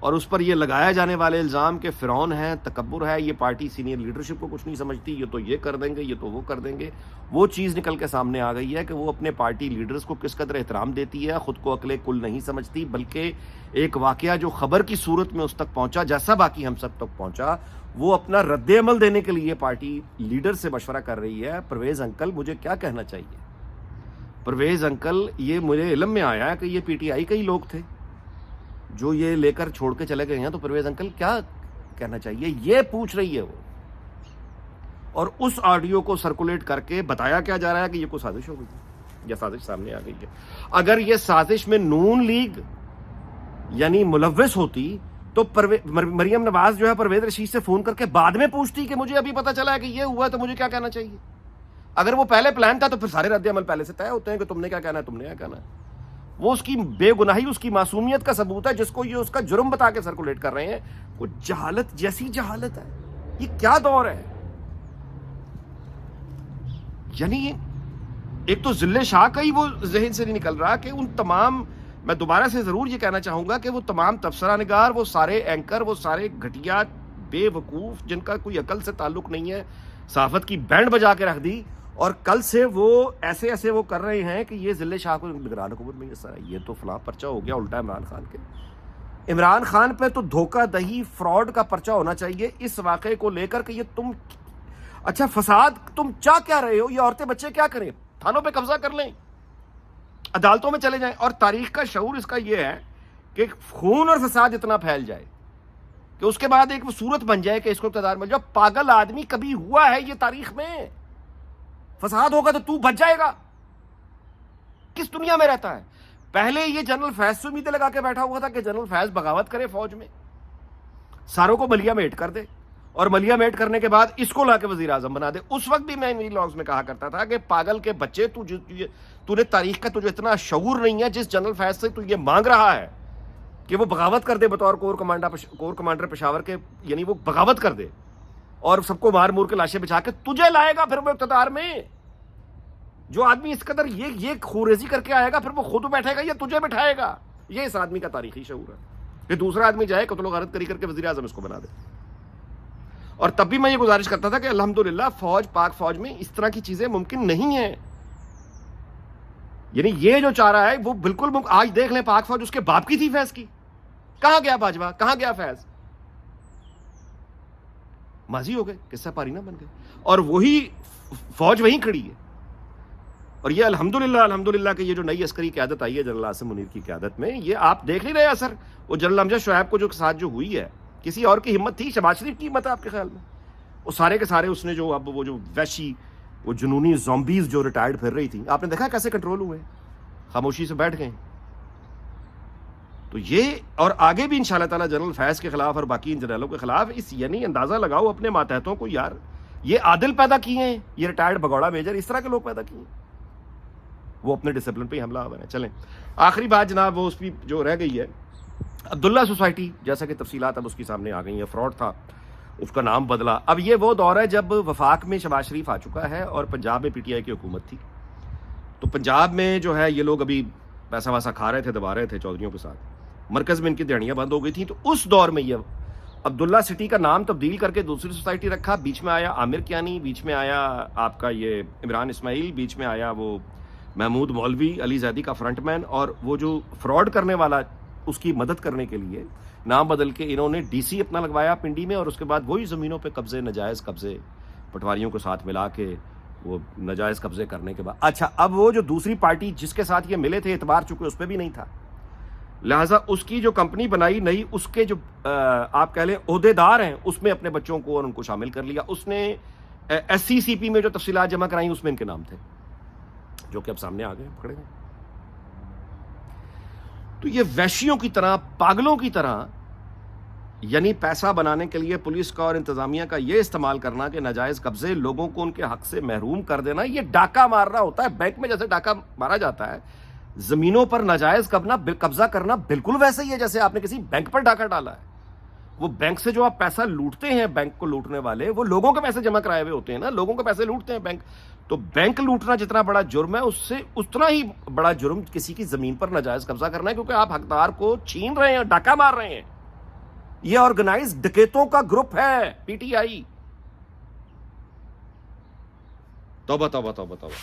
اور اس پر یہ لگایا جانے والے الزام کہ فرعون ہے، تکبر ہے، یہ پارٹی سینئر لیڈرشپ کو کچھ نہیں سمجھتی، یہ تو یہ کر دیں گے، یہ تو وہ کر دیں گے، وہ چیز نکل کے سامنے آ گئی ہے کہ وہ اپنے پارٹی لیڈرز کو کس قدر احترام دیتی ہے، خود کو عقل کل نہیں سمجھتی، بلکہ ایک واقعہ جو خبر کی صورت میں اس تک پہنچا، جیسا باقی ہم سب تک پہنچا، وہ اپنا رد عمل دینے کے لیے پارٹی لیڈر سے مشورہ کر رہی ہے۔ پرویز انکل مجھے کیا کہنا چاہیے؟ پرویز انکل، یہ مجھے علم میں آیا کہ یہ پی ٹی آئی کے ہی لوگ تھے جو یہ لے کر چھوڑ کے چلے گئے ہیں، تو پرویز انکل کیا کہنا چاہیے؟ یہ پوچھ رہی ہے وہ، اور اس آڈیو کو سرکولیٹ کر کے بتایا کیا جا رہا ہے کہ یہ کوئی سازش ہو گئی ہے یا سازش سامنے آ گئی ہے۔ اگر یہ سازش میں نون لیگ یعنی ملوث ہوتی تو مریم نواز جو ہے پرویز رشید سے فون کر کے بعد میں پوچھتی کہ مجھے ابھی پتا چلا ہے کہ یہ ہوا ہے تو مجھے کیا کہنا چاہیے۔ اگر وہ پہلے پلان تھا تو پھر سارے رد عمل پہلے سے طے ہوتے ہیں کہ تم نے کیا کہنا ہے، تم نے کیا کہنا ہے۔ وہ اس کی بے گناہی، اس کی معصومیت کا ثبوت ہے، جس کو یہ اس کا جرم بتا کے سرکولیٹ کر رہے ہیں۔ وہ جہالت جیسی جہالت ہے، یہ کیا دور ہے؟ یعنی ایک تو ذل شاہ کا ہی وہ ذہن سے نہیں نکل رہا کہ ان تمام، میں دوبارہ سے ضرور یہ کہنا چاہوں گا کہ وہ تمام تبصرہ نگار، وہ سارے اینکر، وہ سارے گھٹیا بے وقوف جن کا کوئی عقل سے تعلق نہیں ہے، صحافت کی بینڈ بجا کے رکھ دی، اور کل سے وہ ایسے وہ کر رہے ہیں کہ یہ ذل شاہ کو نگران حکومت میں یہ تو فلاں پرچہ ہو گیا الٹا عمران خان کے۔ عمران خان پہ تو دھوکہ دہی، فراڈ کا پرچہ ہونا چاہیے اس واقعے کو لے کر کہ یہ تم، اچھا فساد تم چاہ کیا رہے ہو؟ یہ عورتیں بچے کیا کریں؟ تھانوں پہ قبضہ کر لیں، عدالتوں میں چلے جائیں، اور تاریخ کا شعور اس کا یہ ہے کہ خون اور فساد اتنا پھیل جائے کہ اس کے بعد ایک صورت بن جائے کہ اس کو اقتدار مل جائے۔ پاگل آدمی کبھی ہوا ہے یہ تاریخ میں؟ فساد ہوگا تو بچ جائے گا؟ کس دنیا میں رہتا ہے؟ پہلے یہ جنرل فیض سے امیدیں لگا کے بیٹھا ہوا تھا کہ جنرل فیض بغاوت کرے فوج میں، ساروں کو ملیا میٹ کر دے، اور ملیا میٹ کرنے کے بعد اس کو لا کے وزیر اعظم بنا دے۔ اس وقت بھی میں ان لاگز میں کہا کرتا تھا کہ پاگل کے بچے، تو نے تاریخ کا تجھے اتنا شعور نہیں ہے، جس جنرل فیض سے تو یہ مانگ رہا ہے کہ وہ بغاوت کر دے بطور کور کمانڈر پشاور کے، یعنی وہ بغاوت کر دے اور سب کو مار مور کے لاشیں بچھا کے تجھے لائے گا پھر وہ اقتدار میں۔ جو آدمی اس قدر یہ خوریزی کر کے آئے گا، پھر وہ خود بیٹھے گا یا تجھے بٹھائے گا؟ یہ اس آدمی کا تاریخی شعور ہے کہ دوسرا آدمی جائے قتل و غارت کری کر کے وزیر اعظم اس کو بنا دے۔ اور تب بھی میں یہ گزارش کرتا تھا کہ الحمدللہ پاک فوج میں اس طرح کی چیزیں ممکن نہیں ہیں، یعنی یہ جو چاہ رہا ہے وہ بالکل آج دیکھ لیں پاک فوج اس کے باپ کی تھی فیض کی، کہاں گیا باجوہ، کہاں گیا فیض؟ ماضی ہو گئے، قصہ پاری نہ بن گئے، اور وہی فوج وہیں کھڑی ہے۔ اور یہ الحمدللہ کہ یہ جو نئی عسکری قیادت آئی ہے جنرل عاصم منیر کی قیادت میں، یہ آپ دیکھ نہیں رہے اثر، وہ جنرل امجد شعیب کو جو ساتھ جو ہوئی ہے، کسی اور کی ہمت تھی؟ شہباز شریف کی ہمت ہے آپ کے خیال میں؟ وہ سارے کے سارے اس نے جو اب وہ جو وحشی، وہ جنونی زومبیز جو ریٹائرڈ پھر رہی تھی، آپ نے دیکھا کیسے کنٹرول ہوئے، خاموشی سے بیٹھ گئے۔ تو یہ اور آگے بھی انشاءاللہ تعالیٰ جنرل فیض کے خلاف اور باقی ان جنرلوں کے خلاف یعنی اندازہ لگاؤ اپنے ماتحتوں کو، یار یہ عادل پیدا کیے ہیں، یہ ریٹائرڈ بگوڑا میجر اس طرح کے لوگ پیدا کیے ہیں، وہ اپنے ڈسپلن پہ ہی حملہ آور ہیں۔ چلیں آخری بات جناب، وہ اس کی جو رہ گئی ہے عبداللہ سوسائٹی، جیسا کہ تفصیلات اب اس کی سامنے آ گئی ہیں، فراڈ تھا، اس کا نام بدلا۔ اب یہ وہ دور ہے جب وفاق میں شہباز شریف آ چکا ہے اور پنجاب میں پی ٹی آئی کی حکومت تھی، تو پنجاب میں جو ہے یہ لوگ ابھی پیسہ ویسا کھا رہے تھے، دبا رہے تھے چودھریوں کے ساتھ، مرکز میں ان کی دیہڑیاں بند ہو گئی تھیں، تو اس دور میں یہ عبداللہ سٹی کا نام تبدیل کر کے دوسری سوسائٹی رکھا۔ بیچ میں آیا عامر کیانی، بیچ میں آیا آپ کا یہ عمران اسماعیل، بیچ میں آیا وہ محمود مولوی علی زیدی کا فرنٹ مین، اور وہ جو فراڈ کرنے والا اس کی مدد کرنے کے لیے نام بدل کے انہوں نے ڈی سی اپنا لگوایا پنڈی میں، اور اس کے بعد وہی زمینوں پہ قبضے، ناجائز قبضے پٹواریوں کے ساتھ ملا کے وہ ناجائز قبضے کرنے کے بعد، اچھا اب وہ جو دوسری پارٹی جس کے ساتھ یہ ملے تھے، اعتبار چونکہ اس پہ بھی نہیں تھا، لہٰذا اس کی جو کمپنی بنائی نئی، اس کے جو آپ کہہ لیں عہدے دار ہیں، اس میں اپنے بچوں کو اور ان کو شامل کر لیا۔ اس نے ایس سی پی میں جو تفصیلات جمع کرائیں اس میں ان کے نام تھے، جو کہ اب سامنے آ گئے، پکڑے گئے۔ تو یہ وحشیوں کی طرح، پاگلوں کی طرح، یعنی پیسہ بنانے کے لیے پولیس کا اور انتظامیہ کا یہ استعمال کرنا کہ ناجائز قبضے، لوگوں کو ان کے حق سے محروم کر دینا، یہ ڈاکہ مارنا ہوتا ہے۔ بینک میں جیسے ڈاکہ مارا جاتا ہے، زمینوں پر ناجائز قبضہ کرنا بالکل ویسے ہی ہے جیسے آپ نے کسی بینک پر ڈاکہ ڈالا ہے۔ وہ بینک سے جو آپ پیسہ لوٹتے ہیں، بینک کو لوٹنے والے وہ لوگوں کے پیسے جمع کرائے ہوئے ہوتے ہیں نا، لوگوں کے پیسے لوٹتے ہیں بینک۔ تو بینک لوٹنا جتنا بڑا جرم ہے، اس سے اتنا ہی بڑا جرم کسی کی زمین پر ناجائز قبضہ کرنا ہے، کیونکہ آپ حقدار کو چھین رہے ہیں، ڈاکہ مار رہے ہیں۔ یہ آرگنائز ڈکیتوں کا گروپ ہے پی ٹی آئی. توبہ توبہ توبہ توبہ.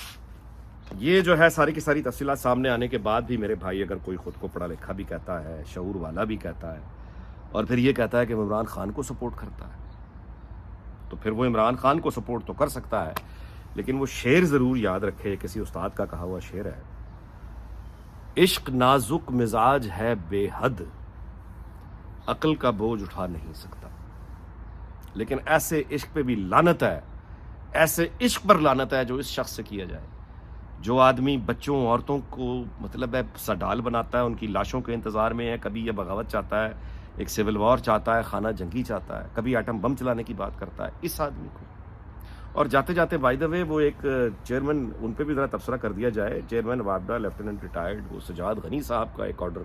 یہ جو ہے ساری کی ساری تفصیلات سامنے آنے کے بعد بھی میرے بھائی اگر کوئی خود کو پڑھا لکھا بھی کہتا ہے, شعور والا بھی کہتا ہے, اور پھر یہ کہتا ہے کہ وہ عمران خان کو سپورٹ کرتا ہے, تو پھر وہ عمران خان کو سپورٹ تو کر سکتا ہے, لیکن وہ شعر ضرور یاد رکھے. کسی استاد کا کہا ہوا شعر ہے, عشق نازک مزاج ہے بے حد, عقل کا بوجھ اٹھا نہیں سکتا. لیکن ایسے عشق پہ بھی لعنت ہے, ایسے عشق پر لعنت ہے جو اس شخص سے کیا جائے, جو آدمی بچوں عورتوں کو مطلب ہے سڈال بناتا ہے, ان کی لاشوں کے انتظار میں ہے, کبھی یہ بغاوت چاہتا ہے, ایک سول وار چاہتا ہے, خانہ جنگی چاہتا ہے, کبھی ایٹم بم چلانے کی بات کرتا ہے. اس آدمی کو, اور جاتے جاتے بائی دا وے وہ ایک چیئرمین, ان پہ بھی ذرا تبصرہ کر دیا جائے, چیئرمین وابڈا لیفٹیننٹ ریٹائرڈ وہ سجاد غنی صاحب کا ایک آرڈر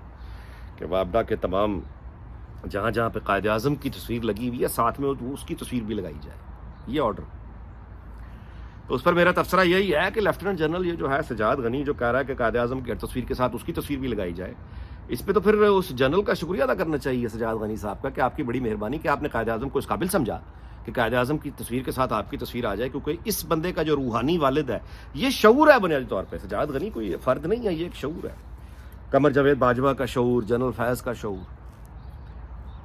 کہ وابڈا کے تمام جہاں جہاں پہ قائد اعظم کی تصویر لگی ہوئی ہے ساتھ میں اس کی تصویر بھی لگائی جائے, یہ آرڈر. تو اس پر میرا تبصرہ یہی ہے کہ لیفٹیننٹ جنرل یہ جو ہے سجاد غنی جو کہہ رہا ہے کہ قائد اعظم کی تصویر کے ساتھ اس کی تصویر بھی لگائی جائے, اس پہ تو پھر اس جنرل کا شکریہ ادا کرنا چاہیے سجاد غنی صاحب کا کہ آپ کی بڑی مہربانی کہ آپ نے قائد اعظم کو اس قابل سمجھا کہ قائد اعظم کی تصویر کے ساتھ آپ کی تصویر آ جائے, کیونکہ اس بندے کا جو روحانی والد ہے یہ شعور ہے بنیادی طور پہ. سجاد غنی کوئی فرد نہیں ہے, یہ ایک شعور ہے. قمر جاوید باجوہ کا شعور, جنرل فیض کا شعور,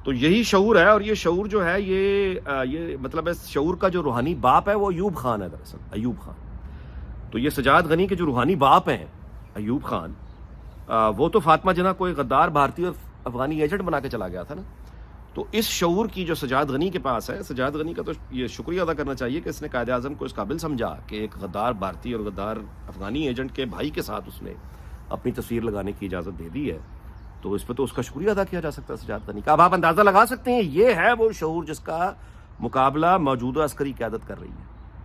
تو یہی شعور ہے. اور یہ شعور جو ہے یہ مطلب اس شعور کا جو روحانی باپ ہے وہ ایوب خان ہے, دراصل ایوب خان. تو یہ سجاد غنی کے جو روحانی باپ ہیں ایوب خان, وہ تو فاطمہ جناح کو ایک غدار بھارتی اور افغانی ایجنٹ بنا کے چلا گیا تھا نا. تو اس شعور کی جو سجاد غنی کے پاس ہے, سجاد غنی کا تو یہ شکریہ ادا کرنا چاہیے کہ اس نے قائد اعظم کو اس قابل سمجھا کہ ایک غدار بھارتی اور غدار افغانی ایجنٹ کے بھائی کے ساتھ اس نے اپنی تصویر لگانے کی اجازت دے دی ہے. تو اس پہ تو اس کا شکریہ ادا کیا جا سکتا ہے سجاد غنی کا. اب آپ اندازہ لگا سکتے ہیں یہ ہے وہ شعور جس کا مقابلہ موجودہ عسکری قیادت کر رہی ہے.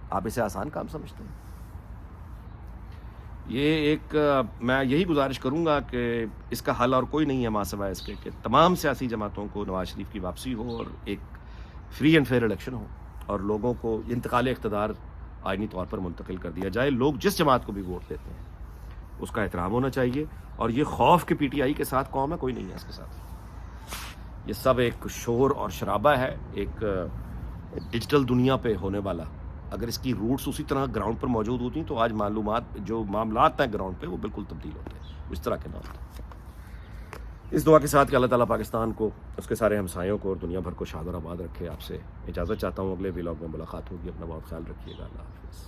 آپ اسے آسان کام سمجھتے ہیں؟ یہ ایک میں یہی گزارش کروں گا کہ اس کا حل اور کوئی نہیں ہے ماں سوائے اس کے کہ تمام سیاسی جماعتوں کو نواز شریف کی واپسی ہو اور ایک فری اینڈ فیئر الیکشن ہو, اور لوگوں کو انتقال اقتدار آئینی طور پر منتقل کر دیا جائے. لوگ جس جماعت کو بھی ووٹ دیتے ہیں اس کا احترام ہونا چاہیے, اور یہ خوف کہ پی ٹی آئی کے ساتھ قوم ہے, کوئی نہیں ہے اس کے ساتھ. یہ سب ایک شور اور شرابہ ہے, ایک ڈیجیٹل دنیا پہ ہونے والا. اگر اس کی روٹس اسی طرح گراؤنڈ پر موجود ہوتی تو آج جو معاملات ہیں گراؤنڈ پہ وہ بالکل تبدیل ہوتے ہیں, اس طرح کے نام. اس دعا کے ساتھ کہ اللہ تعالیٰ پاکستان کو, اس کے سارے ہمسایوں کو اور دنیا بھر کو شاد اور آباد رکھے. آپ سے اجازت چاہتا ہوں, اگلے ولاگ میں ملاقات ہوگی. اپنا بہت خیال رکھیے گا. اللہ حافظ.